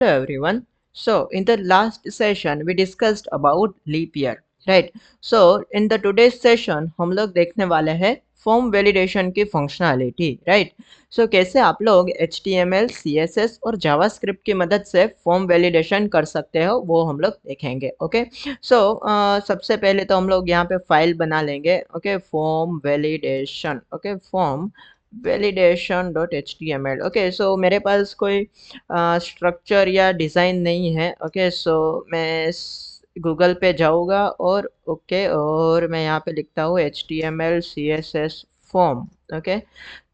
Hello everyone. So in the last session we discussed about leap year, right? So in the today's session हम लोग देखने वाले हैं form validation की functionality, right? सो कैसे आप लोग HTML, CSS और जावास्क्रिप्ट की मदद से फॉर्म वैलिडेशन कर सकते हो वो हम लोग देखेंगे, ओके? सो सबसे पहले तो हम लोग यहाँ पे फाइल बना लेंगे, okay? Form validation, okay? Form validation.html, okay? So मेरे पास कोई स्ट्रक्चर या डिज़ाइन नहीं है, ओके? सो मैं गूगल पे जाऊँगा और ओके और मैं यहाँ पे लिखता हूँ HTML CSS फॉर्म, ओके?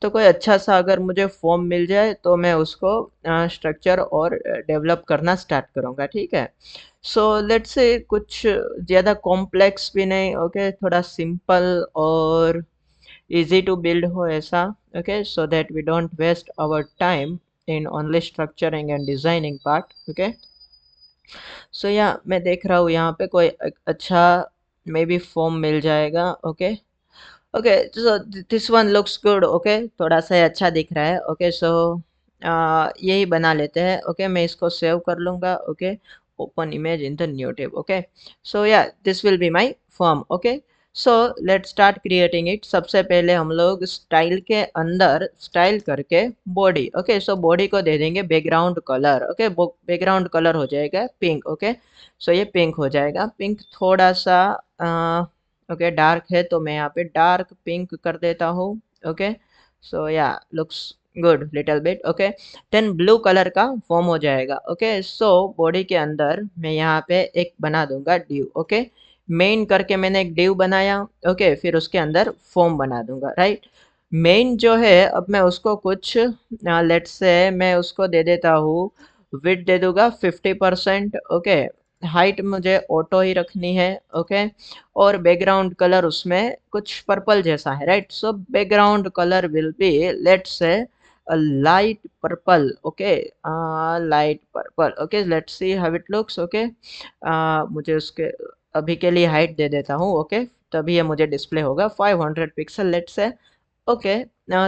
तो कोई अच्छा सा अगर मुझे फॉर्म मिल जाए तो मैं उसको स्ट्रक्चर और डेवलप करना स्टार्ट करूँगा, ठीक है? सो लेट्स से कुछ ज़्यादा कॉम्प्लेक्स भी नहीं, ओके? थोड़ा सिंपल और easy to build हो ऐसा, okay? So that we don't waste our time in only structuring and designing part, okay? So yeah, मैं देख रहा हूँ यहाँ पे कोई अच्छा मे बी फॉर्म मिल जाएगा, okay? Okay, so this one looks good, okay? थोड़ा सा अच्छा दिख रहा है, ओके? सो यही बना लेते हैं, ओके? मैं इसको सेव कर लूँगा, okay? Open image in the new tab, okay? So या this will be my form, okay? So let's start creating it. सबसे पहले हम लोग स्टाइल के अंदर स्टाइल करके बॉडी, ओके? सो बॉडी को दे देंगे background colour, okay? Background colour हो जाएगा पिंक, ओके? सो ये पिंक हो जाएगा। पिंक थोड़ा सा ओके डार्क है तो मैं यहाँ पे डार्क पिंक कर देता हूँ, ओके? सो या looks good little bit, okay? Then blue colour का फॉर्म हो जाएगा, ओके? सो बॉडी के अंदर मैं यहाँ पे एक बना दूंगा डिव, ओके? मेन करके मैंने एक डिव बनाया, ओके? फिर उसके अंदर फॉर्म बना दूंगा, राइट? मेन जो है अब मैं उसको कुछ लेट्स से मैं उसको दे देता हूँ, विड्थ दे दूंगा 50%, ओके? हाइट मुझे ऑटो ही रखनी है, ओके? और बैकग्राउंड कलर उसमें कुछ पर्पल जैसा है, right? So background colour will B let's say light purple, okay? Light purple, okay? Let's see how it looks, okay? मुझे उसके अभी के लिए हाइट दे देता हूँ, ओके? तभी ये मुझे डिस्प्ले होगा 500 पिक्सल लेट्स से, ओके?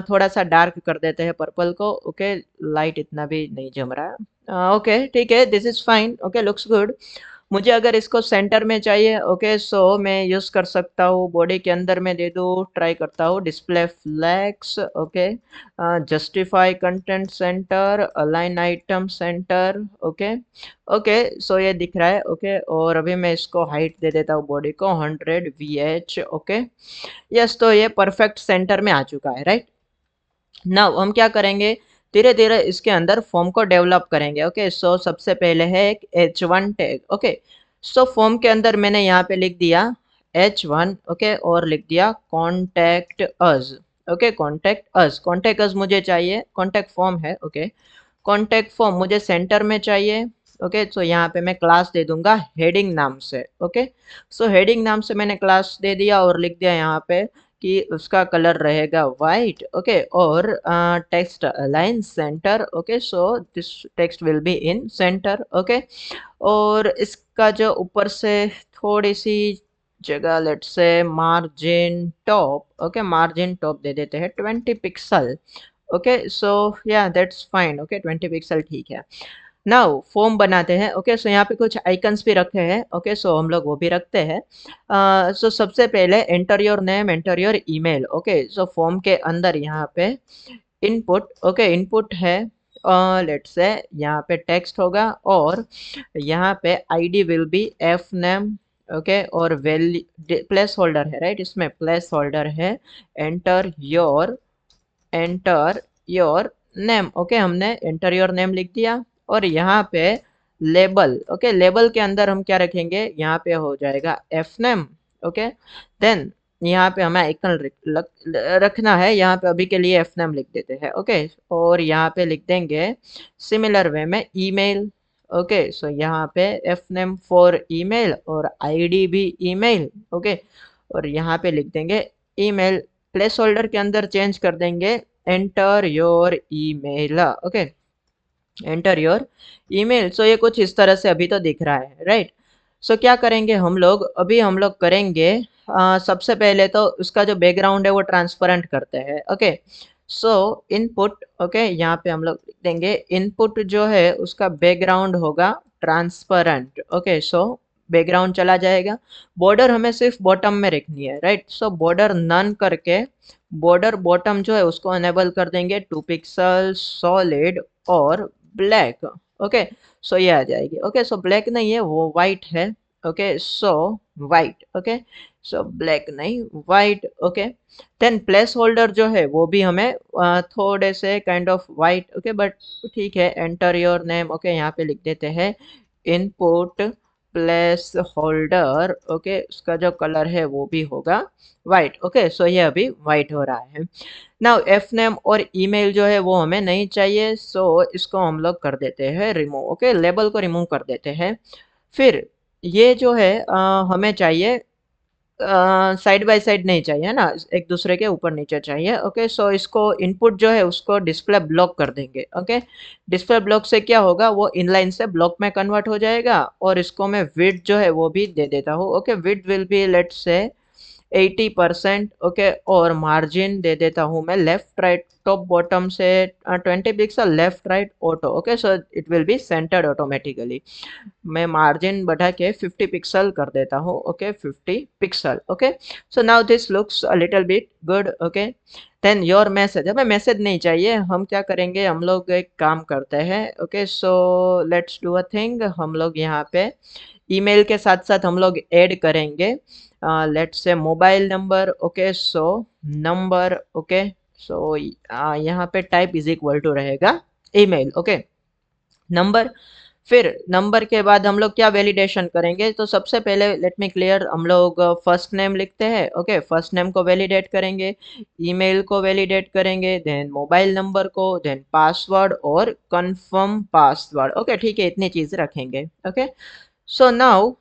थोड़ा सा डार्क कर देते हैं पर्पल को, ओके? लाइट इतना भी नहीं जम रहा है, ओके? ठीक है, this is fine, okay? Looks good. मुझे अगर इसको सेंटर में चाहिए, ओके? सो मैं यूज़ कर सकता हूँ बॉडी के अंदर में दे दूँ, ट्राई करता हूँ display flex, okay? Justify content center, align item center, okay? Okay, so ये दिख रहा है, ओके? और अभी मैं इसको हाइट दे देता हूँ बॉडी को 100 VH, ओके? यस, तो ये परफेक्ट सेंटर में आ चुका है, राइट? नाउ हम क्या करेंगे, धीरे धीरे इसके अंदर फॉर्म को डेवलप करेंगे, ओके? सो सबसे पहले है एक H1 tag, okay? So form के अंदर मैंने यहाँ पे लिख दिया H1, ओके? और लिख दिया contact us, okay? Contact us मुझे चाहिए, कॉन्टेक्ट फॉर्म है, ओके? कॉन्टेक्ट फॉर्म मुझे सेंटर में चाहिए, ओके? सो यहाँ पे मैं क्लास दे दूंगा हेडिंग नाम से, ओके? सो हेडिंग नाम से मैंने क्लास दे दिया और लिख दिया यहाँ पे कि उसका कलर रहेगा वाइट, ओके? और text align centre, okay? So this text will be in centre, okay? और इसका जो ऊपर से थोड़ी सी जगह let's say margin top, okay? Margin top दे देते हैं 20 पिक्सल, ओके? सो या दैट्स फाइन, ओके? 20 पिक्सल ठीक है। नाउ फॉर्म बनाते हैं, ओके? सो यहाँ पे कुछ आइकन्स भी रखे हैं, ओके? सो हम लोग वो भी रखते हैं। सो सबसे पहले enter your name, enter your email, okay? So form के अंदर यहाँ पे इनपुट, ओके? इनपुट है लेट्स से यहाँ पे टेक्स्ट होगा और यहाँ पे ID will be F name, okay? और वैल्यू प्लेस होल्डर है, राइट? इसमें प्लेस होल्डर है enter your, enter your name, okay? हमने एंटर योर नेम लिख दिया और यहाँ पे लेबल, ओके? लेबल के अंदर हम क्या रखेंगे, यहाँ पे हो जाएगा एफ नेम, ओके? देन यहाँ पे हमें आइकन रखना है, यहाँ पे अभी के लिए एफ नेम लिख देते हैं, ओके? और यहाँ पे लिख देंगे सिमिलर वे में ईमेल, ओके? सो यहाँ पे एफ नेम फॉर ईमेल और आईडी भी ईमेल, ओके? और यहाँ पे लिख देंगे ईमेल, प्लेस होल्डर के अंदर चेंज कर देंगे enter your email, okay? Enter your email. So ये कुछ इस तरह से अभी तो दिख रहा है, राइट? सो क्या करेंगे हम लोग, अभी हम लोग करेंगे सबसे पहले तो उसका जो बैकग्राउंड है वो ट्रांसपेरेंट करते हैं, ओके? सो इनपुट, ओके? यहाँ पे हम लोग देंगे इनपुट जो है उसका बैकग्राउंड होगा ट्रांसपेरेंट। ओके, सो बैकग्राउंड चला जाएगा। बॉर्डर हमें सिर्फ बॉटम में रखनी है, राइट। सो बॉर्डर नन करके बॉर्डर बॉटम जो है उसको अनेबल कर देंगे 2 पिक्सल सॉलिड और ब्लैक। ओके, सो ये आ जाएगी। ओके, सो ब्लैक नहीं है, वो वाइट है। Okay, so white. Okay, so black नहीं, white. Okay, then placeholder जो है वो भी हमें थोड़े से kind of white. Okay, but ठीक है, एंटर योर नेम। ओके, यहाँ पे लिख देते हैं इनपुट प्लेस होल्डर। ओके, उसका जो कलर है वो भी होगा वाइट। ओके, सो ये अभी वाइट हो रहा है। नाउ एफ नेम और ईमेल जो है वो हमें नहीं चाहिए, सो इसको हम लोग कर देते हैं रिमूव। ओके, लेबल को रिमूव कर देते हैं। फिर ये जो है हमें चाहिए साइड बाय साइड नहीं चाहिए, है ना, एक दूसरे के ऊपर नीचे चाहिए। ओके, सो इसको इनपुट जो है उसको डिस्प्ले ब्लॉक कर देंगे। ओके, डिस्प्ले ब्लॉक से क्या होगा, वो इनलाइन से ब्लॉक में कन्वर्ट हो जाएगा। और इसको मैं विड्थ जो है वो भी दे देता हूँ। Okay, width will be let's say 80%। Okay, और मार्जिन दे देता हूँ मैं लेफ्ट राइट टॉप बॉटम से 20 pixel, left right auto. Okay, so it will be centred automatically. मैं मार्जिन बढ़ा के 50 पिक्सल कर देता हूँ। Okay, 50 pixel. Okay, so now this looks a little bit good. Okay, then your message, हमें message नहीं चाहिए। हम क्या करेंगे, हम लोग एक काम करते हैं। Okay, so let's do a thing, हम लोग यहाँ पे ईमेल के साथ साथ हम लोग ऐड करेंगे let's say mobile number. Okay, so number. Okay, so यहाँ पे टाइप इज इक्वल टू रहेगा ईमेल। Okay, number. फिर नंबर के बाद हम लोग क्या वैलिडेशन करेंगे, तो सबसे पहले लेट मी क्लियर, हम लोग फर्स्ट नेम लिखते हैं। ओके, फर्स्ट नेम को वैलिडेट करेंगे, ईमेल को वैलिडेट करेंगे, देन मोबाइल नंबर को, देन पासवर्ड और कंफर्म पासवर्ड। ओके, ठीक है, इतनी चीज़ रखेंगे। ओके, सो नाउ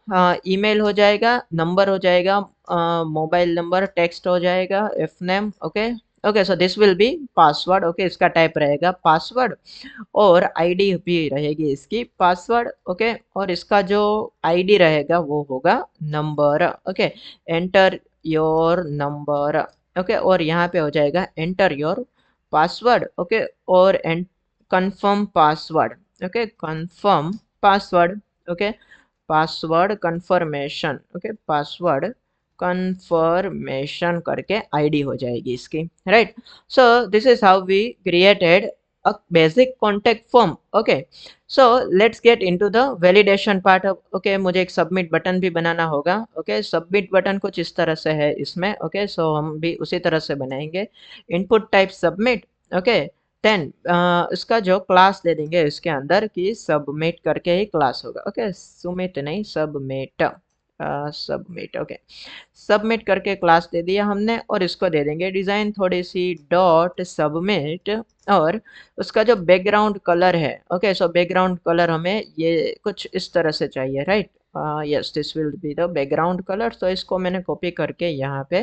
ईमेल हो जाएगा, नंबर हो जाएगा, मोबाइल नंबर, टेक्स्ट हो जाएगा, F name. Okay, okay, so this will be password. Okay, इसका टाइप रहेगा पासवर्ड और आईडी भी रहेगी इसकी पासवर्ड। ओके, और इसका जो आईडी रहेगा वो होगा number. Okay, enter your number. Okay, और यहाँ पे हो जाएगा एंटर योर पासवर्ड। ओके, और confirm password. Okay, confirm password. Okay, password confirmation. Okay, password confirmation करके आईडी हो जाएगी इसकी, right. So this is how we created a basic contact form. Okay, so let's get into the validation part of. Okay, मुझे एक submit button भी बनाना होगा। Okay, submit button कुछ इस तरह से है इसमें। ओके, सो हम भी उसी तरह से बनाएंगे। Input type submit. Okay, then इसका जो क्लास दे देंगे इसके अंदर की सबमिट करके ही क्लास होगा। ओके, सुमित नहीं, सबमिट। सबमिट। ओके, सबमिट करके क्लास दे दिया हमने, और इसको दे देंगे डिज़ाइन थोड़ी सी डॉट सबमिट। और उसका जो बैकग्राउंड कलर है, ओके, सो बैकग्राउंड कलर हमें ये कुछ इस तरह से चाहिए, right. Yes, this will be the background colour. तो इसको मैंने कॉपी करके यहाँ पे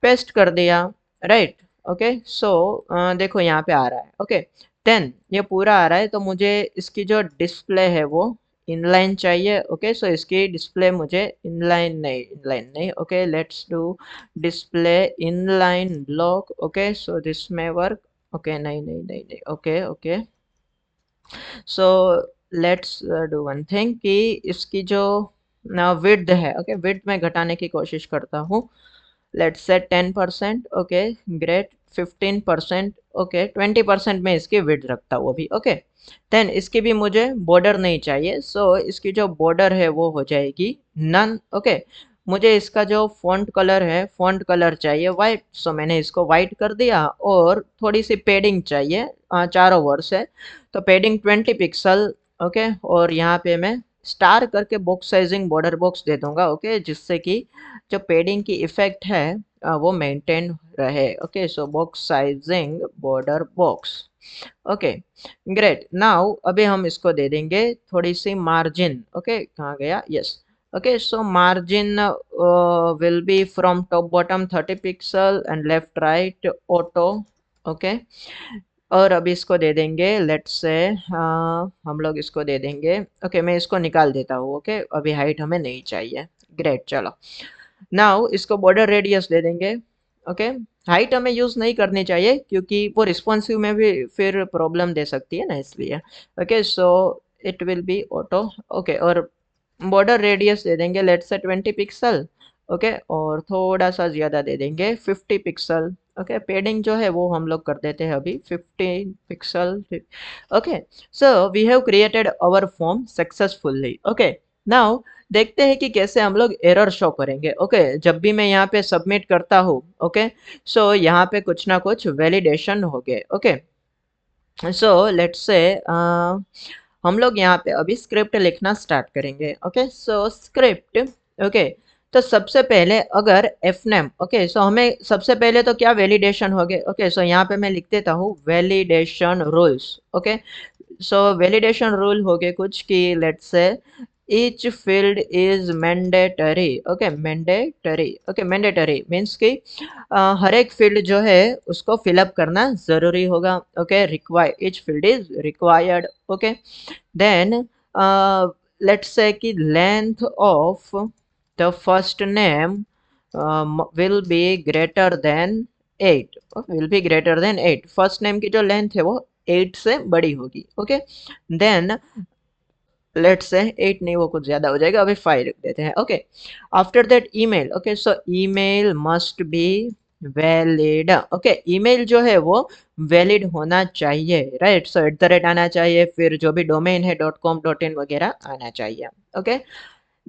पेस्ट कर दिया, राइट। ओके, सो देखो यहाँ पे आ रहा है। ओके, देन ये पूरा आ रहा है, तो मुझे इसकी जो डिस्प्ले है वो इनलाइन चाहिए। ओके, सो इसकी डिस्प्ले मुझे इनलाइन नहीं। Okay, let's do display inline block. Okay, so this में वर्क। ओके, नहीं। Okay, okay, so let's do one thing कि इसकी जो विड्थ है, ओके, विड्थ में घटाने की कोशिश करता हूँ। Let's say 10%। Okay, great. 15%। Okay, 20% में इसकी विड्थ रखता हूँ अभी। ओके, देन इसकी भी मुझे बॉर्डर नहीं चाहिए, सो इसकी जो बॉर्डर है वो हो जाएगी नन। ओके, मुझे इसका जो फॉन्ट कलर है, फॉन्ट कलर चाहिए वाइट, सो मैंने इसको वाइट कर दिया। और थोड़ी सी पेडिंग चाहिए, चारों ओर से, तो पेडिंग 20 पिक्सल। ओके, और यहाँ पे मैं स्टार करके बॉक्स साइजिंग बॉर्डर बॉक्स दे दूंगा। ओके, जिससे कि जो पेडिंग की इफेक्ट है वो मेंटेन रहे। ओके, सो box sizing border box. Okay, great. Now अभी हम इसको दे देंगे थोड़ी सी मार्जिन। ओके, कहाँ गया, yes. Okay, so margin will be from top bottom 30 pixel and left right auto. Okay, और अभी इसको दे देंगे लेट्स से हम लोग इसको दे देंगे। ओके, मैं इसको निकाल देता हूँ। ओके, अभी हाइट हमें नहीं चाहिए। ग्रेट, चलो। नाउ इसको बॉर्डर रेडियस दे देंगे। ओके, हाइट हमें यूज़ नहीं करनी चाहिए क्योंकि वो रिस्पॉन्सिव में भी फिर प्रॉब्लम दे सकती है ना, इसलिए। Okay, so it will B auto. Okay, और बॉर्डर रेडियस दे देंगे लेट्स से 20 पिक्सल। ओके, और थोड़ा सा ज़्यादा दे देंगे 50 पिक्सल। ओके, पेडिंग जो है वो हम लोग कर देते हैं अभी 15 pixel. Okay, so we have created our form successfully. Okay, now देखते हैं कि कैसे हम लोग एरर शो करेंगे। ओके, जब भी मैं यहाँ पे सबमिट करता हूँ, ओके, सो यहाँ पे कुछ ना कुछ वैलिडेशन हो गए। ओके, सो लेट्स से हम लोग यहाँ पे अभी स्क्रिप्ट लिखना स्टार्ट करेंगे। ओके, सो स्क्रिप्ट। ओके, तो सबसे पहले अगर एफ नेम, ओके, सो हमें सबसे पहले तो क्या वैलिडेशन हो गए। ओके, सो यहाँ पे मैं लिख देता हूँ वैलिडेशन रूल्स। ओके, सो वैलिडेशन रूल हो गए कुछ कि let's say each field is mandatory. Okay, mandatory. Okay, mandatory means कि हर एक फील्ड जो है उसको फिलअप करना जरूरी होगा। Okay, require, each field is required. Okay, then let's say कि length of the first name will be greater than 8। Will be greater than 8, first name की जो लेंथ है वो 8 से बड़ी होगी। ओके, देन लेट्स से 8 नहीं, वो कुछ ज्यादा हो जाएगा, अभी 5 रख देते हैं। Okay, after that email. Okay, so email must be valid. Okay, email जो है वो वैलिड होना चाहिए, राइट। सो @ आना चाहिए, फिर जो भी डोमेन है .com.in वगैरह आना चाहिए। Okay,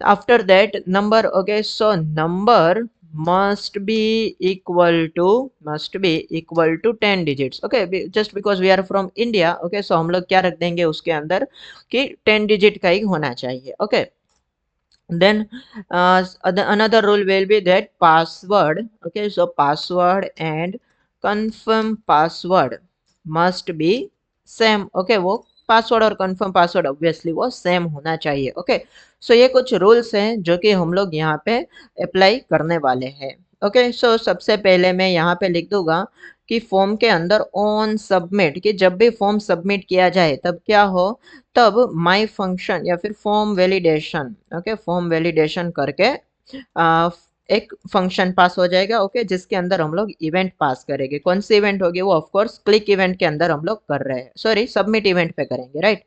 after that number। okay, so number must be equal to 10 digits। okay, just because we are from India। okay, so हम लोग क्या रख देंगे उसके अंदर कि 10 डिजिट का ही होना चाहिए। okay, then another rule will be that password। okay, so password and confirm password must be same। okay, वो पासवर्ड और कंफर्म पासवर्ड ऑब्वियसली वो सेम होना चाहिए। ओके, सो ये कुछ रूल्स हैं जो कि हम लोग यहाँ पे अप्लाई करने वाले हैं। ओके, सो सबसे पहले मैं यहाँ पे लिख दूंगा कि फॉर्म के अंदर ऑन सबमिट, कि जब भी फॉर्म सबमिट किया जाए तब क्या हो, तब माय फंक्शन या फिर form validation. Okay, form validation करके एक फंक्शन पास हो जाएगा। ओके, जिसके अंदर हम लोग इवेंट पास करेंगे। कौन सी इवेंट होगी वो, ऑफ कोर्स क्लिक इवेंट के अंदर हम लोग कर रहे हैं, सॉरी सबमिट इवेंट पे करेंगे, राइट।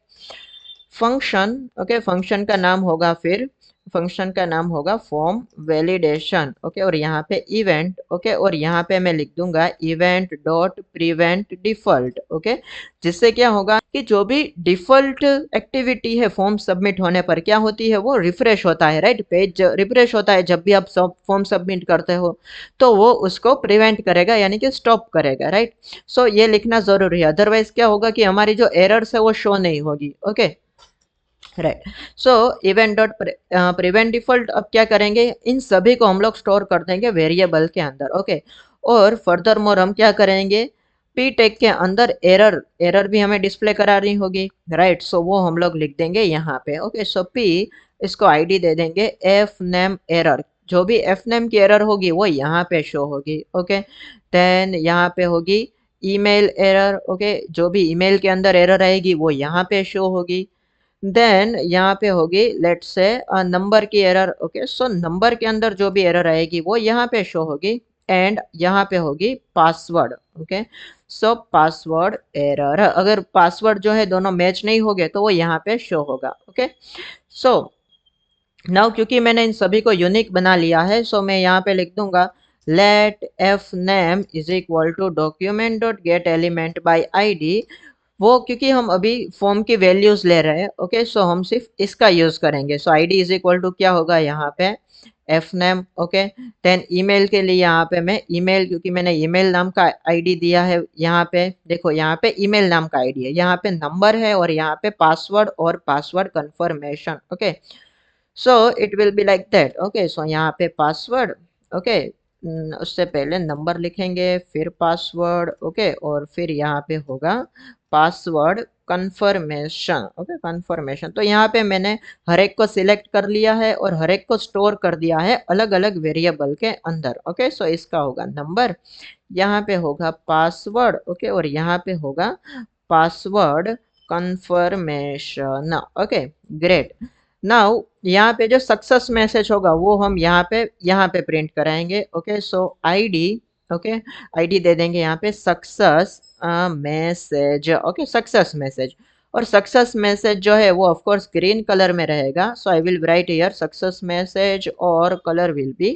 फंक्शन। ओके, फंक्शन का नाम होगा फिर, फंक्शन का नाम होगा फॉर्म वैलिडेशन। ओके, और यहाँ पे इवेंट। ओके, और यहाँ पे मैं लिख दूंगा event dot prevent default. Okay, जिससे क्या होगा कि जो भी डिफॉल्ट एक्टिविटी है फॉर्म सबमिट होने पर क्या होती है, वो रिफ्रेश होता है, राइट। पेज रिफ्रेश होता है जब भी आप सब फॉर्म सबमिट करते हो, तो वो उसको प्रिवेंट करेगा यानी कि स्टॉप करेगा, राइट। सो ये लिखना जरूरी है, अदरवाइज क्या होगा कि हमारी जो एरर्स है वो शो नहीं होगी। Okay, right. सो इवेंट डॉट प्रिवेंट डिफॉल्ट, अब क्या करेंगे, इन सभी को हम लोग स्टोर कर देंगे वेरिएबल के अंदर। ओके, और फर्दर मोर हम क्या करेंगे, पी टैग के अंदर एरर, एरर भी हमें डिस्प्ले करानी होगी, राइट। सो वो हम लोग लिख देंगे यहाँ पे। ओके, सो पी, इसको आईडी दे देंगे एफ नेम एरर। जो भी एफ नेम की एरर होगी वो यहाँ पे शो होगी। ओके, देन यहाँ पे होगी ईमेल एरर। ओके, जो भी ईमेल के अंदर एरर आएगी वो यहाँ पे शो होगी। देन यहाँ पे होगी लेट्स से नंबर की एरर। ओके, सो नंबर के अंदर जो भी एरर आएगी वो यहाँ पे शो होगी। एंड यहाँ पे होगी password. Okay, so password error, अगर पासवर्ड जो है दोनों मैच नहीं हो गए तो वो यहाँ पे शो होगा। ओके, सो नाउ क्योंकि मैंने इन सभी को यूनिक बना लिया है, सो मैं यहाँ पे लिख दूंगा let F name is equal to document dot get element by I. वो क्योंकि हम अभी फॉर्म की वैल्यूज ले रहे हैं। ओके, सो हम सिर्फ इसका यूज करेंगे। So ID is equal to क्या होगा यहाँ पे F name. Okay, then email के लिए यहाँ पे मैं ईमेल, क्योंकि मैंने ईमेल नाम का आईडी दिया है, यहाँ पे देखो यहाँ पे ईमेल नाम का आईडी है, यहाँ पे नंबर है, और यहाँ पे पासवर्ड और password confirmation. Okay, so it will be like that. Okay, so यहाँ पे पासवर्ड। ओके, उससे पहले नंबर लिखेंगे, फिर पासवर्ड। ओके, और फिर यहाँ पे होगा पासवर्ड कंफर्मेशन। Okay, confirmation. तो यहाँ पे मैंने हर एक को सिलेक्ट कर लिया है और हर एक को स्टोर कर दिया है अलग अलग वेरिएबल के अंदर। ओके, सो इसका होगा नंबर, यहाँ पे होगा पासवर्ड। ओके, और यहाँ पे होगा password confirmation. Okay, great. Now यहाँ पे जो सक्सेस मैसेज होगा वो हम यहाँ पे प्रिंट कराएंगे। Okay, so ID okay, ID दे देंगे यहाँ पे success message, okay success message. और सक्सेस मैसेज जो है वो ऑफ कोर्स ग्रीन कलर में रहेगा, so I will write here success message और colour will be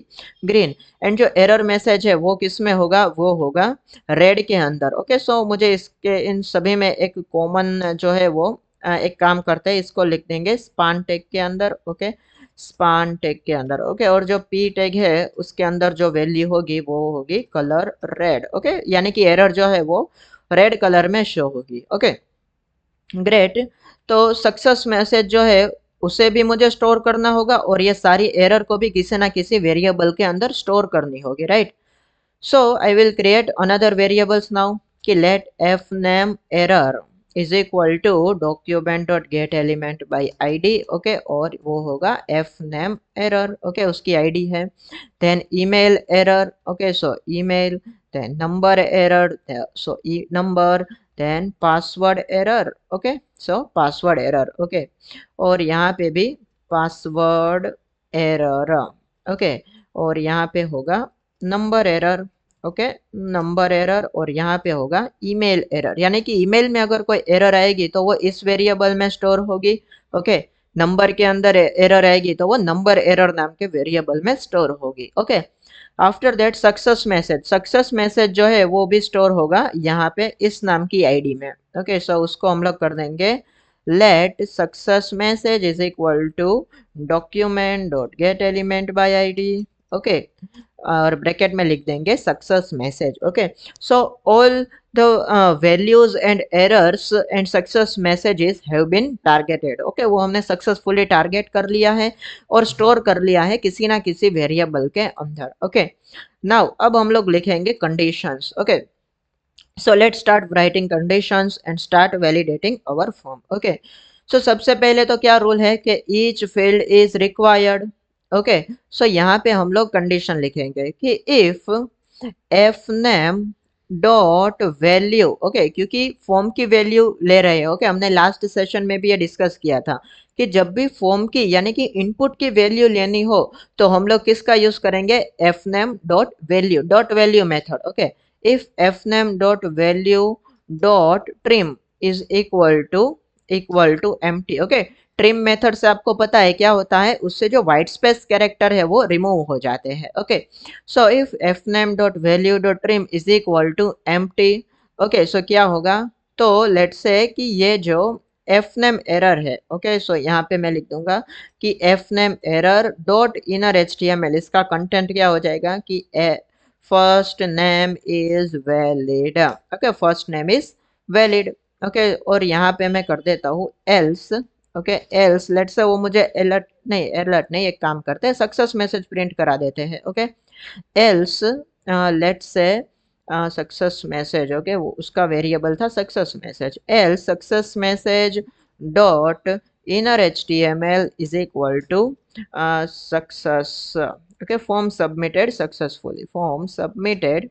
green. And जो एरर मैसेज है वो किस में होगा, वो होगा रेड के अंदर। ओके, सो मुझे इसके इन सभी में एक कॉमन जो है वो एक काम करते हैं, इसको लिख देंगे स्पान टैग के अंदर। ओके, स्पान टैग के अंदर। ओके, और जो पी टैग है उसके अंदर जो वैल्यू होगी वो होगी कलर रेड। ओके, यानी कि एरर जो है वो रेड कलर में शो होगी। Okay, great. तो सक्सेस मैसेज जो है उसे भी मुझे स्टोर करना होगा और ये सारी एरर को भी किसी ना किसी वेरिएबल के अंदर स्टोर करनी होगी, right. So I will create another variables now कि let fname error is equal to document dot get element by id। Okay, और वो होगा fname error। ओके, उसकी id है। then email error। Okay, so email, then number error, so number, then password error। Okay, so password error। Okay, और यहाँ पे भी password error। Okay, और यहाँ पे होगा number error. Okay, number error, और यहाँ पे होगा ईमेल एरर, यानी कि ईमेल में अगर कोई एरर आएगी तो वो इस वेरिएबल में स्टोर होगी। ओके, नंबर के अंदर एरर आएगी तो वो नंबर एरर नाम के वेरिएबल में स्टोर होगी। Okay, after that success message, success message जो है वो भी स्टोर होगा यहाँ पे इस नाम की आईडी में। ओके, सो उसको हम लोग कर देंगे let success message is equal to document dot get element by ID. Okay, और ब्रैकेट में लिख देंगे success message. Okay, so all the values and errors and success messages have been targeted. Okay, वो हमने सक्सेसफुली टारगेट कर लिया है और स्टोर कर लिया है किसी ना किसी वेरिएबल के अंदर। ओके, नाउ अब हम लोग लिखेंगे conditions. Okay, so let's start writing conditions and start validating our form। okay, so सबसे पहले तो क्या रूल है कि each field is required। okay, so यहाँ पे हम लोग कंडीशन लिखेंगे कि if fname dot value. Okay, क्योंकि फॉर्म की वैल्यू ले रहे हैं। ओके, हमने लास्ट सेशन में भी ये डिस्कस किया था कि जब भी फॉर्म की यानी कि इनपुट की वैल्यू लेनी हो तो हम लोग किसका यूज करेंगे, fname dot value method. Okay, if fname dot value dot trim is equal to empty। Okay, trim method से आपको पता है क्या होता है, उससे जो व्हाइट स्पेस कैरेक्टर है वो रिमूव हो जाते हैं। Okay, so if fname dot value dot trim is equal to empty। Okay, so क्या होगा, तो लेट्स से कि ये जो fname एरर है। ओके, सो यहाँ पे मैं लिख दूंगा कि fname error dot inner html, इसका कंटेंट क्या हो जाएगा कि first name is valid. Okay, first name is valid. Okay, और यहाँ पे मैं कर देता हूँ एल्स। ओके, एल्स लेट्स से वो मुझे अलर्ट नहीं, एक काम करते हैं सक्सेस मैसेज प्रिंट करा देते हैं। Okay, else let's say success message. Okay, वो उसका वेरिएबल था success message. Else success message dot inner HTML is equal to success. Okay, form submitted successfully, form submitted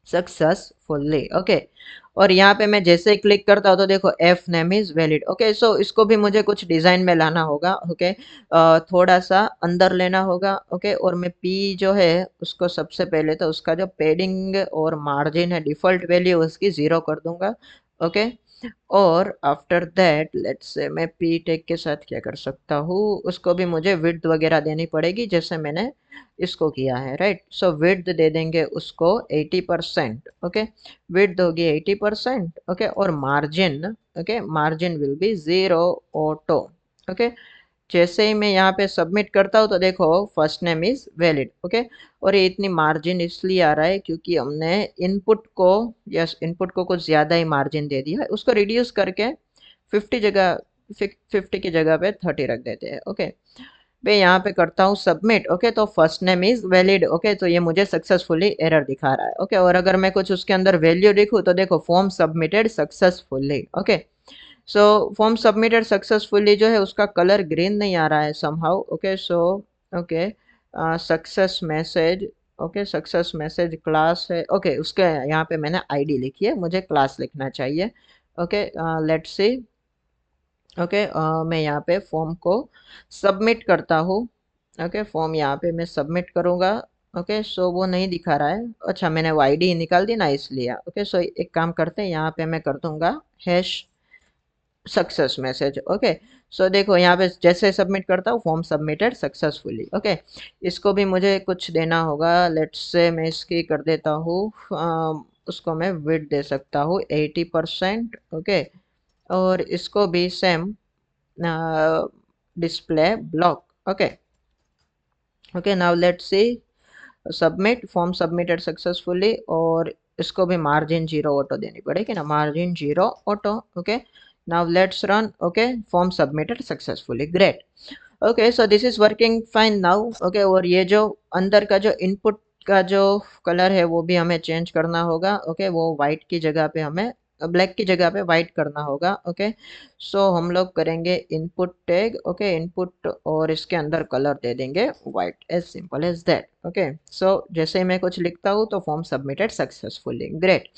successfully. Okay, और यहाँ पे मैं जैसे ही क्लिक करता हूँ तो देखो F name is valid. Okay, so इसको भी मुझे कुछ डिजाइन में लाना होगा। ओके, थोड़ा सा अंदर लेना होगा। ओके, और मैं पी जो है उसको सबसे पहले तो उसका जो पेडिंग और मार्जिन है डिफॉल्ट वैल्यू उसकी 0 कर दूंगा। ओके, और आफ्टर दैट लेट्स से मैं पी टेक के साथ क्या कर सकता हूँ, उसको भी मुझे विड्थ वगैरह देनी पड़ेगी जैसे मैंने इसको किया है, राइट। सो विड्थ दे देंगे उसको 80%। ओके, विड्थ होगी 80%। ओके, और margin, okay margin will be 0 auto. Okay, जैसे ही मैं यहाँ पे सबमिट करता हूँ तो देखो first name is valid. Okay, और ये इतनी मार्जिन इसलिए आ रहा है क्योंकि हमने इनपुट को, यस इनपुट को कुछ ज़्यादा ही मार्जिन दे दिया है, उसको रिड्यूस करके 50 जगह 50 की जगह पे 30 रख देते हैं। ओके, मैं यहाँ पे करता हूँ सबमिट। ओके, तो first name is valid. Okay, तो ये मुझे सक्सेसफुली एरर दिखा रहा है। ओके, और अगर मैं कुछ उसके अंदर वैल्यू लिखूँ तो देखो form submitted successfully. Okay, so form submitted successfully जो है उसका कलर ग्रीन नहीं आ रहा है somehow. Okay, so okay success message. Okay, success message class है। ओके, उसके यहाँ पे मैंने आईडी लिखी है, मुझे क्लास लिखना चाहिए। Okay, let's see. ओके, मैं यहाँ पे फॉर्म को सबमिट करता हूँ। ओके, फॉर्म यहाँ पे मैं सबमिट करूँगा। ओके सो वो नहीं दिखा रहा है। अच्छा मैंने वाईडी निकाल दी ना इसलिए। ओके सो एक काम करते हैं, यहाँ पे मैं कर दूंगा hash success message. Okay so देखो यहाँ पे जैसे सबमिट करता हूँ फॉर्म सबमिटेड सक्सेसफुली। ओके इसको भी मुझे कुछ देना होगा। लेट्स से मैं इसकी कर देता हूँ उसको मैं विड्थ दे सकता हूँ 80%। ओके और इसको भी same display block. Okay okay now let's see submit form submitted successfully. और इसको भी मार्जिन जीरो ऑटो देनी पड़ेगी ना, margin zero auto. Okay now let's run. Okay form submitted successfully, great. Okay so this is working fine now. Okay और ये जो अंदर का जो इनपुट का जो कलर है वो भी हमें चेंज करना होगा। ओके वो वाइट की जगह पे हमें ब्लैक की जगह पे वाइट करना होगा। ओके सो हम लोग करेंगे इनपुट टैग। ओके इनपुट और इसके अंदर कलर दे देंगे white, as simple as that. Okay so जैसे ही मैं कुछ लिखता हूँ तो form submitted successfully, great.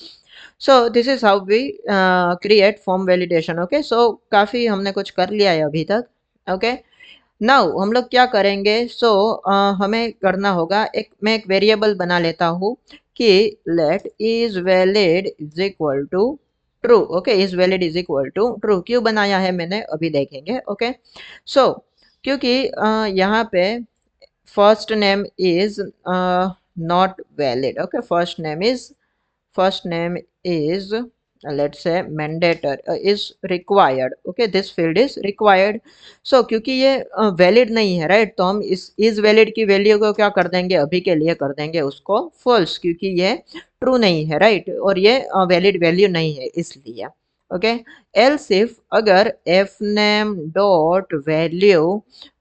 So this is how we create form validation. Okay so काफ़ी हमने कुछ कर लिया है अभी तक। ओके नाउ हम लोग क्या करेंगे। सो हमें करना होगा एक, मैं एक वेरिएबल बना लेता हूँ कि let is valid is equal to true. Okay is valid is equal to true क्यों बनाया है मैंने अभी देखेंगे। ओके सो क्योंकि यहाँ पे first name is not valid. Okay first name is let's say mandatory is required. Okay this field is required. So क्योंकि ये वैलिड नहीं है राइट, तो हम इस इज वैलिड की वैल्यू को क्या कर देंगे, अभी के लिए कर देंगे उसको फॉल्स, क्योंकि ये ट्रू नहीं है राइट, और ये वैलिड वैल्यू नहीं है इसलिए। ओके एल्स इफ अगर F name dot value.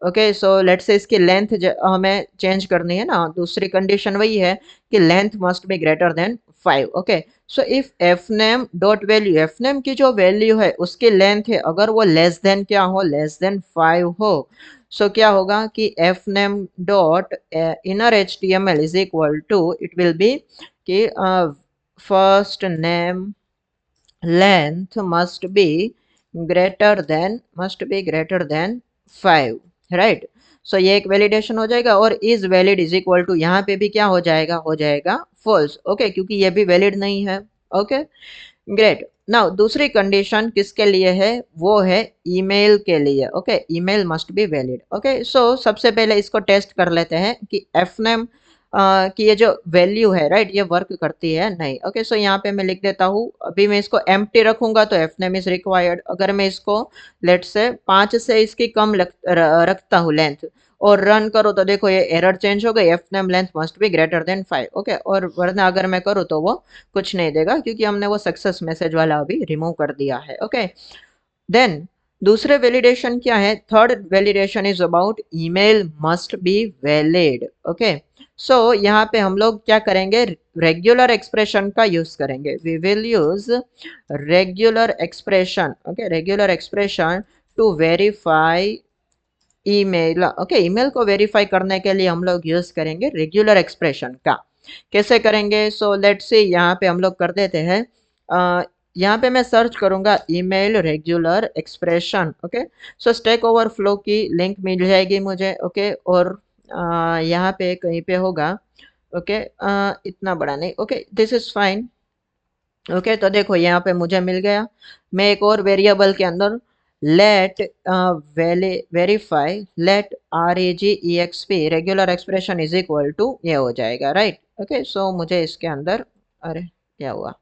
Okay so let's say इसकी लेंथ हमें चेंज करनी है ना, दूसरी कंडीशन वही है कि length must be greater than 5। Okay so if F name dot value, F name की जो वैल्यू है उसकी लेंथ है अगर वो लेस देन क्या हो, लेस देन 5 हो, सो क्या होगा कि F name dot inner H T M L is equal to it will be कि first name length must be greater than 5 right. So ये एक वैलिडेशन हो जाएगा। और is valid is equal to यहाँ पे भी क्या हो जाएगा फॉल्स। ओके क्योंकि ये भी वैलिड नहीं है। ओके ग्रेट नाउ दूसरी कंडीशन किसके लिए है, वो है ईमेल के लिए। Okay email must be valid. Okay सो सबसे पहले इसको टेस्ट कर लेते हैं कि एफ नेम कि ये जो वैल्यू है राइट ये वर्क करती है नहीं। ओके सो यहाँ पे मैं लिख देता हूँ, अभी मैं इसको एम्प्टी रखूंगा तो एफ नेम इज रिक्वायर्ड। अगर मैं इसको लेट से 5 से इसकी कम रखता हूँ लेंथ और रन करो तो देखो ये एरर चेंज हो गई, F name length must be greater than 5। Okay और वरना अगर मैं करूँ तो वो कुछ नहीं देगा क्योंकि हमने वो सक्सेस मैसेज वाला अभी रिमूव कर दिया है। ओके देन दूसरे वैलिडेशन क्या है, third validation is about email must be valid. Okay so यहाँ पे हम लोग क्या करेंगे, रेगुलर एक्सप्रेशन का यूज करेंगे। We will use regular expression. Okay regular expression to verify email. Okay email को वेरीफाई करने के लिए हम लोग यूज करेंगे रेगुलर एक्सप्रेशन का। कैसे करेंगे, सो लेट्स से यहाँ पे हम लोग कर देते हैं यहाँ पे मैं सर्च करूंगा email regular expression. Okay so stack overflow की लिंक मिल जाएगी मुझे। ओके और यहाँ पे कहीं पे होगा। ओके इतना बड़ा नहीं। Okay this is fine. Okay तो देखो यहाँ पे मुझे मिल गया। मैं एक और वेरिएबल के अंदर let verify let R A G E X P regular expression is equal to ये हो जाएगा राइट। ओके सो मुझे इसके अंदर, अरे क्या हुआ,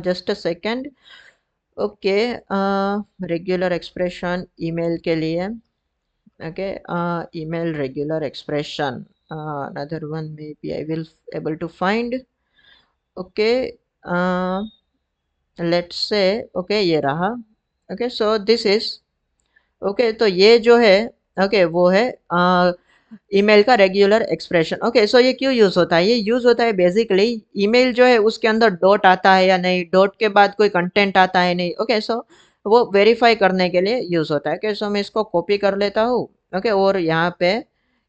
just a second. Okay regular expression email के लिए। Okay email regular expression, another one maybe I will able to find. Okay let's say okay ये रहा। Okay so this is okay तो ये जो है ओके वो है ईमेल का रेगुलर एक्सप्रेशन। ओके सो ये क्यों यूज होता है, ये यूज होता है बेसिकली ईमेल जो है उसके अंदर डॉट आता है या नहीं, डॉट के बाद कोई कंटेंट आता है नहीं। ओके सो वो वेरीफाई करने के लिए यूज होता है। ओके सो मैं इसको कॉपी कर लेता हूँ। ओके और यहाँ पे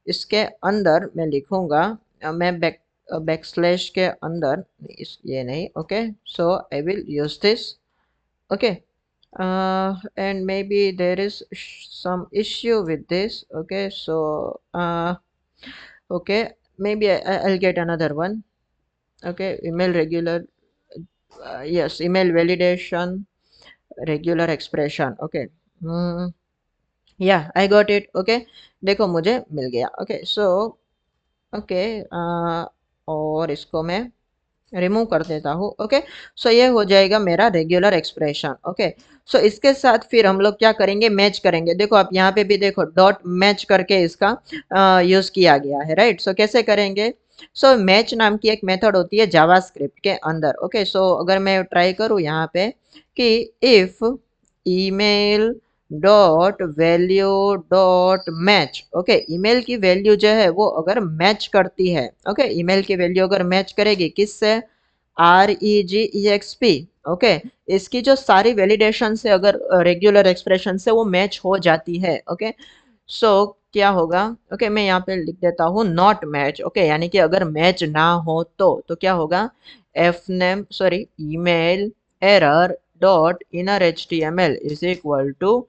इसके अंदर मैं लिखूंगा मैं बैकस्लैश के अंदर ये नहीं। Okay so I will use this. okay and maybe there is some issue with this। okay so okay maybe I'll get another one. Okay, email regular, yes, email validation, regular expression. Okay. Hmm. Yeah, I got it. Okay, देखो मुझे मिल गया. Okay, so okay, और इसको मैं remove कर देता हूँ. Okay, so ये हो जाएगा मेरा रेगुलर एक्सप्रेशन. ओके, सो इसके साथ फिर हम लोग क्या करेंगे, मैच करेंगे. देखो आप यहाँ पे भी देखो डॉट मैच करके इसका यूज किया गया है, राइट. सो कैसे करेंगे, सो मैच नाम की एक मेथड होती है जावास्क्रिप्ट के अंदर. ओके, सो अगर मैं ट्राई करूँ यहाँ पे कि if email dot value dot match. Okay, email की वैल्यू जो है वो अगर मैच करती है, ओके, ईमेल की वैल्यू अगर मैच करेगी किससे, REGEXP. ओके, इसकी जो सारी वैलिडेशन से अगर रेगुलर एक्सप्रेशन से वो मैच हो जाती है. ओके, सो क्या होगा, ओके, मैं यहाँ पे लिख देता हूँ नॉट मैच. ओके, यानी कि अगर मैच ना हो तो क्या होगा, fname sorry email error dot inner html is equal to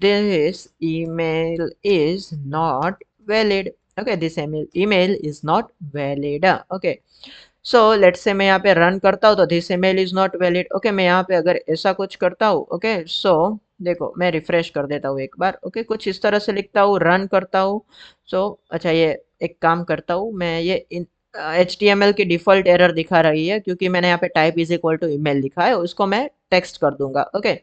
this email is not valid. Okay, this email is not valid. Okay, so let's say मैं यहाँ पे रन करता हूँ तो this email is not valid. Okay, मैं यहाँ पे अगर ऐसा कुछ करता हूँ, ओके, सो देखो मैं रिफ्रेश कर देता हूँ एक बार. ओके, कुछ इस तरह से लिखता हूँ, रन करता हूँ. सो अच्छा, ये एक काम करता हूँ मैं, ये HTML की डिफॉल्ट एरर दिखा रही है क्योंकि मैंने यहाँ पे type is equal to email लिखा है, उसको मैं टेक्स्ट कर दूंगा. ओके,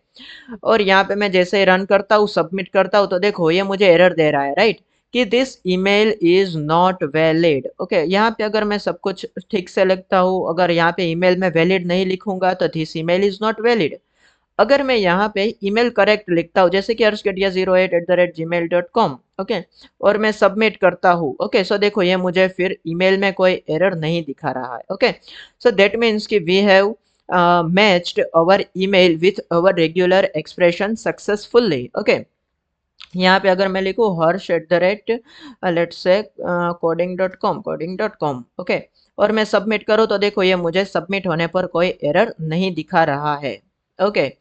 और यहाँ पे मैं जैसे ही रन करता हूँ, सबमिट करता हूँ, तो देखो ये मुझे एरर दे रहा है, राइट, कि this email is not valid. Okay, यहाँ पे अगर मैं सब कुछ ठीक से लिखता हूँ, अगर यहाँ पे ईमेल में वैलिड नहीं लिखूंगा तो this email is not valid. अगर मैं यहाँ पे ईमेल करेक्ट लिखता हूँ, जैसे कि arshkedia08@gmail.com. ओके, और मैं सबमिट करता हूँ. ओके, सो देखो ये मुझे फिर ईमेल में कोई एरर नहीं दिखा रहा है. ओके, सो दैट मीन्स कि we have matched our email with our regular expression successfully. Okay, यहाँ पे अगर मैं लिखूँ Harsh at the rate let's say कोडिंग.com. ओके, और मैं सबमिट करूँ तो देखो ये मुझे सबमिट होने पर कोई एरर नहीं दिखा रहा है. ओके,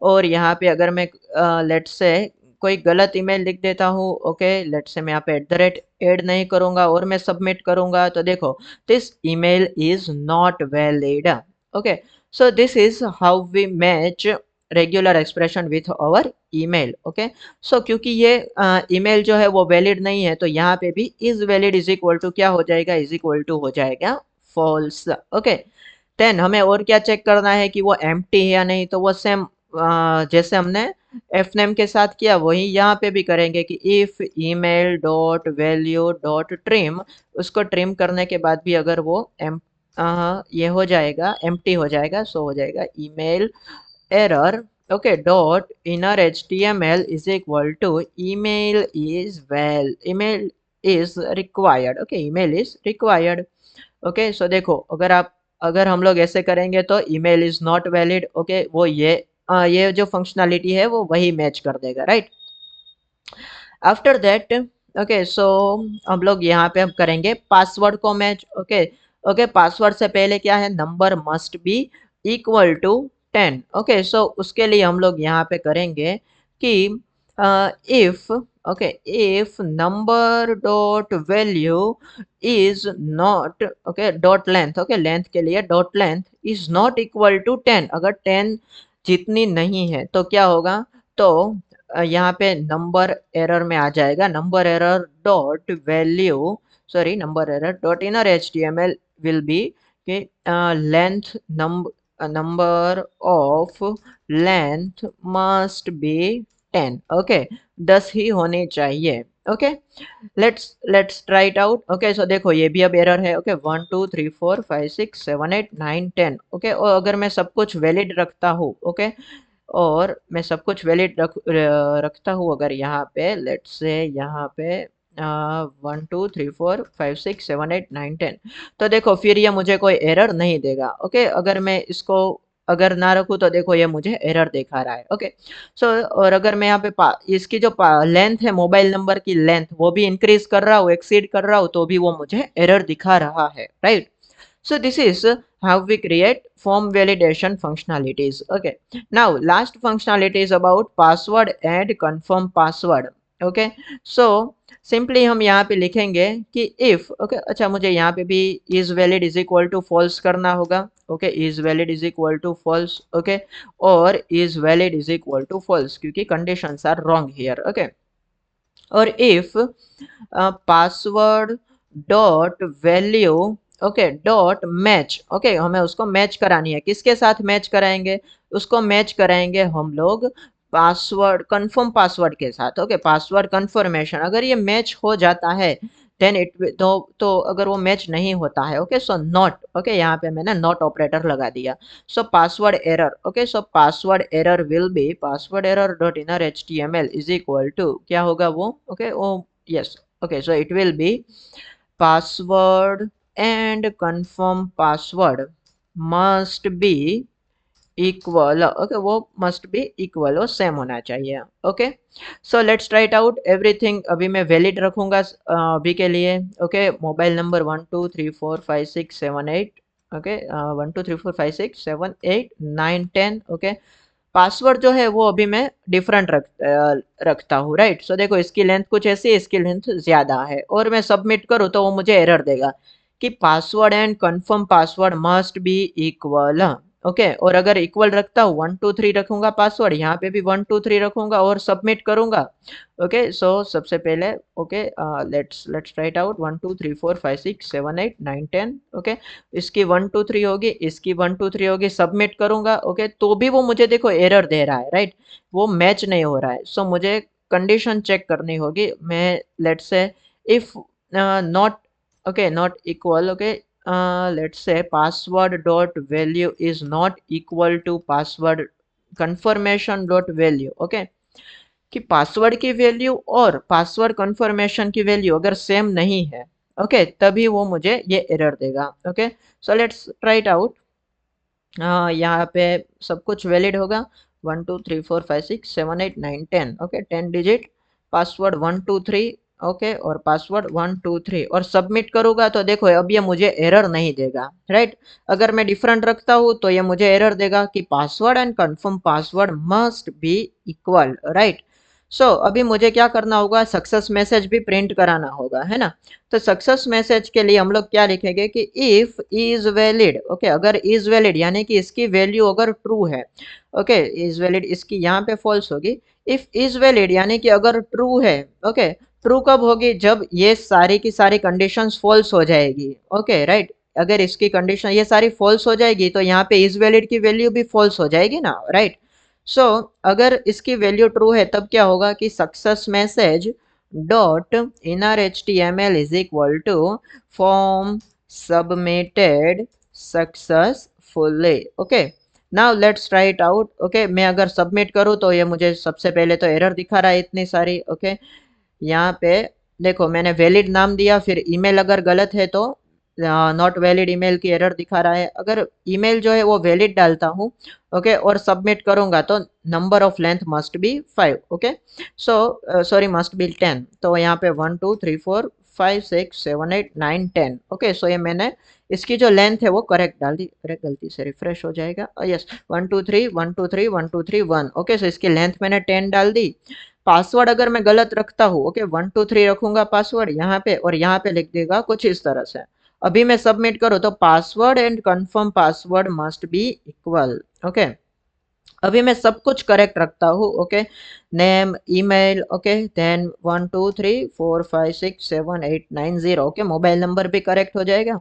और यहाँ पे अगर मैं लेट्स से कोई गलत ईमेल लिख देता हूँ, ओके, लेट्स से मैं यहाँ पे एट द रेट ऐड नहीं करूँगा और मैं सबमिट करूँगा तो देखो this email is not valid. Okay, so this is how we match regular expression with our email. Okay, so क्योंकि ये ईमेल जो है वो वैलिड नहीं है तो यहाँ पे भी is valid is equal to क्या हो जाएगा, इज इक्वल टू हो जाएगा फॉल्स. ओके, देन हमें और क्या चेक करना है कि वो एम्प्टी है या नहीं, तो वो सेम जैसे हमने fname के साथ किया वही यहाँ पे भी करेंगे कि if email dot value dot trim, उसको ट्रिम करने के बाद भी अगर वो ये हो जाएगा, एम्प्टी हो जाएगा, सो हो जाएगा email error. Okay, dot inner html is equal to email is required. Okay, email is required. Okay, so देखो अगर हम लोग ऐसे करेंगे तो email is not valid. Okay, वो ये जो फंक्शनैलिटी है वो वही मैच कर देगा, राइट. आफ्टर दैट, ओके, सो हम लोग यहाँ पे अब करेंगे पासवर्ड को मैच. ओके, ओके, पासवर्ड से पहले क्या है, number must be equal to 10. Okay, so उसके लिए हम लोग यहाँ पे करेंगे कि if, okay, if number dot value is not, okay, dot length, okay, length के लिए dot length is not equal to 10, अगर 10 जितनी नहीं है तो क्या होगा, तो यहाँ पे नंबर एरर में आ जाएगा, number error dot value sorry number error dot inner HTML will be कि length number of length must be 10. Okay, 10 ही होनी चाहिए. Okay, let's try it out. Okay, so देखो ये भी अब एरर है. ओके, 1 2 3 4 5 6 7 8 9 10. ओके, और अगर मैं सब कुछ वैलिड रखता हूँ, ओके, और मैं सब कुछ वैलिड रखता हूँ अगर यहाँ पे लेट्स से यहाँ पे 1 2 3 4 5 6 7 8 9 10, तो देखो फिर ये मुझे कोई एरर नहीं देगा. ओके, अगर मैं इसको अगर ना रखूँ तो देखो ये मुझे एरर दिखा रहा है. ओके, सो और अगर मैं यहाँ पे इसकी जो लेंथ है, मोबाइल नंबर की लेंथ, वो भी इंक्रीज कर रहा हूँ, एक्सीड कर रहा हूँ, तो भी वो मुझे एरर दिखा रहा है, right. So this is how we create form validation functionalities. Okay. Now last functionality is about password and confirm password. Okay. So simply हम यहाँ पे लिखेंगे कि इफ, ओके, अच्छा मुझे यहाँ पे भी is valid is equal to false करना होगा। Okay, is valid is equal to false. Okay, और is valid is equal to false, क्योंकि conditions are wrong here. Okay, और if password dot value, okay, dot match, okay, हमें उसको match करानी है। किसके साथ मैच कराएंगे? उसको मैच कराएंगे हम लोग पासवर्ड, कंफर्म पासवर्ड के साथ। ओके, पासवर्ड कंफर्मेशन, अगर ये मैच हो जाता है देन इट, तो अगर वो मैच नहीं होता है, ओके, सो नॉट, ओके, यहाँ पे मैंने नॉट ऑपरेटर लगा दिया। So password error, okay, so password error will be password error dot inner HTML is equal to, क्या होगा वो? ओके, वो, yes, okay, so it will be password and confirm password must be equal, okay, वो must be equal और same होना चाहिए। Okay, so let's try it out everything. अभी मैं वैलिड रखूंगा अभी के लिए। Okay, mobile number 12345678, okay, 12345678 9 10। Okay, password जो है वो अभी मैं डिफरेंट रखता हूँ, राइट। सो देखो, इसकी लेंथ कुछ ऐसी है, इसकी लेंथ ज्यादा है, और मैं सबमिट करूँ तो वो मुझे एरर देगा कि password and confirm password must be equal. Okay, और अगर इक्वल रखता हूँ 1 2 3 रखूंगा पासवर्ड, यहाँ पे भी 1 2 3 रखूंगा और सबमिट करूंगा। ओके, सो सबसे पहले, okay, let's try it out. 1 2 3 4 5 6 7 8 9 10। Okay, इसकी 1 2 3 होगी, इसकी 1 2 3 होगी, सबमिट करूंगा। ओके, तो भी वो मुझे देखो एरर दे रहा है, राइट, वो मैच नहीं हो रहा है। सो मुझे कंडीशन चेक करनी होगी। मैं let's say if not, okay, not equal, okay, let's say password dot value is not equal to password confirmation dot value, okay, कि पासवर्ड की वैल्यू और पासवर्ड कंफर्मेशन की वैल्यू अगर सेम नहीं है, ओके, तभी वो मुझे ये एरर देगा। Okay, so let's try it out. यहाँ पे सब कुछ वैलिड होगा। 1 2 3 4 5 6 7 8 9 10, ओके, 10 डिजिट पासवर्ड 1 2 3, ओके, और पासवर्ड 1 2 3, और सबमिट करूंगा तो देखो अब ये मुझे एरर नहीं देगा, राइट। अगर मैं डिफरेंट रखता हूँ तो ये मुझे एरर देगा कि password and confirm password must be equal, right. So अभी मुझे क्या करना होगा? सक्सेस मैसेज भी प्रिंट कराना होगा, है ना। तो सक्सेस मैसेज के लिए हम लोग क्या लिखेंगे कि इफ इज वैलिड, ओके, अगर इज वैलिड यानी कि इसकी वैल्यू अगर ट्रू है, ओके, इज वैलिड, इसकी यहाँ पे फॉल्स होगी। इफ इज वैलिड यानी कि अगर ट्रू है, ओके, ट्रू कब होगी? जब ये सारी की सारी कंडीशंस फॉल्स हो जाएगी, ओके, राइट। अगर इसकी कंडीशन ये सारी फॉल्स हो जाएगी तो यहाँ पे इज वैलिड की वैल्यू भी फॉल्स हो जाएगी ना, राइट। सो अगर इसकी वैल्यू ट्रू है तब क्या होगा कि success message dot inner HTML is equal to form submitted successfully. Okay, now let's try it out. Okay, मैं अगर सबमिट करूँ तो ये मुझे सबसे पहले तो एरर दिखा रहा है इतनी सारी। ओके, यहाँ पे देखो मैंने वैलिड नाम दिया, फिर ईमेल अगर गलत है तो नॉट वैलिड ईमेल की एरर दिखा रहा है। अगर ईमेल जो है वो वैलिड डालता हूँ, ओके, और सबमिट करूंगा तो number of length must B 5, okay, so sorry must be 10। तो यहाँ पे 1 2 3 4 5 6 7 8 9 10, ओके, सो ये मैंने इसकी जो लेंथ है वो करेक्ट डाल दी। अरे गलती से रिफ्रेश हो जाएगा, यस, 1 2 3 1 2 3 1 2 3 1, ओके, सो इसकी लेंथ मैंने 10 डाल दी। पासवर्ड अगर मैं गलत रखता हूँ, ओके, 1 2 3 रखूंगा पासवर्ड यहाँ पे, और यहाँ पे लिख देगा कुछ इस तरह से। अभी मैं सबमिट करूँ तो password and confirm password must be equal, okay. अभी मैं सब कुछ करेक्ट रखता हूँ, okay, name, email, okay, then 1 2 3 4 5 6 7 8 9 0, okay, mobile number भी करेक्ट हो जाएगा,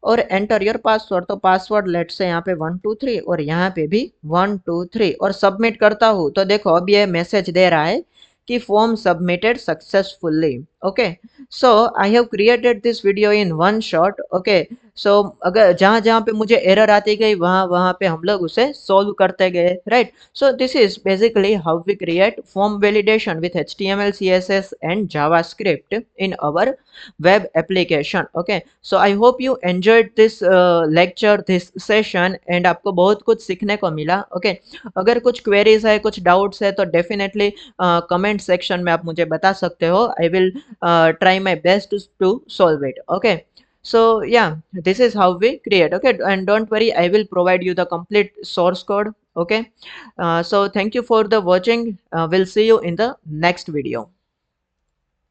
और एंटर योर पासवर्ड। तो पासवर्ड लेट से यहाँ पे 1 2 3 और यहाँ पे भी 1 2 3, और सबमिट करता हूँ तो देखो अब ये मैसेज दे रहा है कि form submitted successfully. Okay, so I have created this video in one shot. Okay, so अगर जहां जहां पे मुझे एरर आती गई वहां वहां पे हम लोग उसे सॉल्व करते गए, right. So this is basically how we create form validation with HTML CSS and JavaScript in our web application. Okay, so I hope you enjoyed this lecture, this session, and आपको बहुत कुछ सीखने को मिला। okay, अगर कुछ queries है, कुछ doubts है तो definitely comment section में आप मुझे बता सकते हो। I will try my best to solve it. Okay, so yeah, this is how we create. Okay, and don't worry, I will provide you the complete source code. Okay, so thank you for the watching. We'll see you in the next video.